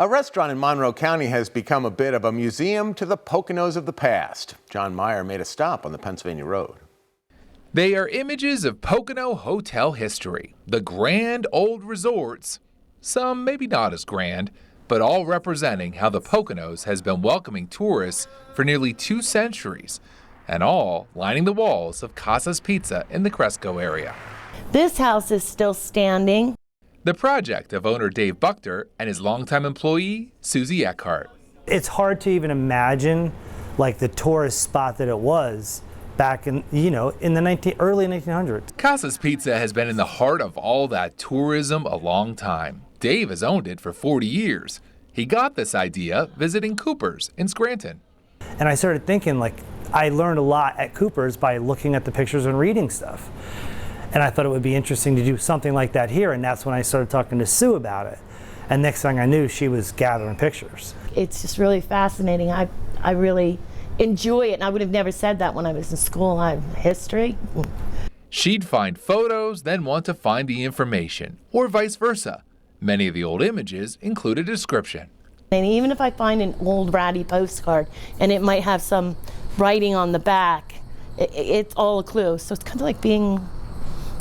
A restaurant in Monroe County has become a bit of a museum to the Poconos of the past. Jon Meyer made a stop on the Pennsylvania Road. They are images of Pocono hotel history, the grand old resorts. Some maybe not as grand, but all representing how the Poconos has been welcoming tourists for nearly 2 centuries, and all lining the walls of Kasa's Pizza in the Cresco area. This house is still standing. The project of owner Dave Buchter and his longtime employee, Susie Eckhart. It's hard to even imagine like the tourist spot that it was back in, in the early 1900s. Kasa's Pizza has been in the heart of all that tourism a long time. Dave has owned it for 40 years. He got this idea visiting Cooper's in Scranton. And I started thinking, like, I learned a lot at Cooper's by looking at the pictures and reading stuff. And I thought it would be interesting to do something like that here, and that's when I started talking to Sue about it. And next thing I knew, she was gathering pictures. It's just really fascinating. I really enjoy it, and I would have never said that when I was in school. History. She'd find photos, then want to find the information, or vice versa. Many of the old images include a description. And even if I find an old ratty postcard, and it might have some writing on the back, it's all a clue. So it's kind of like being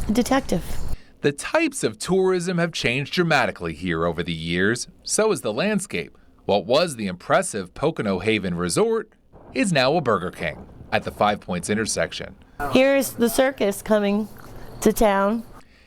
a detective. The types of tourism have changed dramatically here over the years. So has the landscape. What was the impressive Pocono Haven Resort is now a Burger King at the 5 Points intersection. Here's the circus coming to town.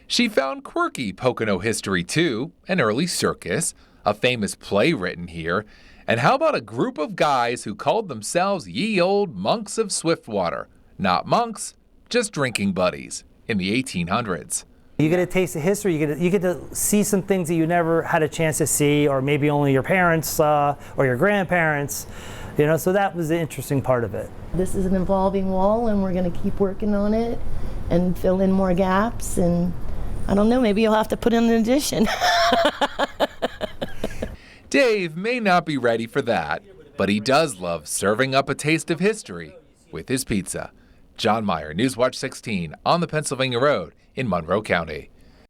She found quirky Pocono history too, an early circus, a famous play written here, and how about a group of guys who called themselves ye old monks of Swiftwater? Not monks, just drinking buddies in the 1800s. You get a taste of history, you get to see some things that you never had a chance to see, or maybe only your parents saw, or your grandparents, so that was the interesting part of it. This is an evolving wall, and we're going to keep working on it and fill in more gaps, and I don't know, maybe you'll have to put in an addition. Dave may not be ready for that, but he does love serving up a taste of history with his pizza. Jon Meyer, Newswatch 16 on the Pennsylvania Road in Monroe County.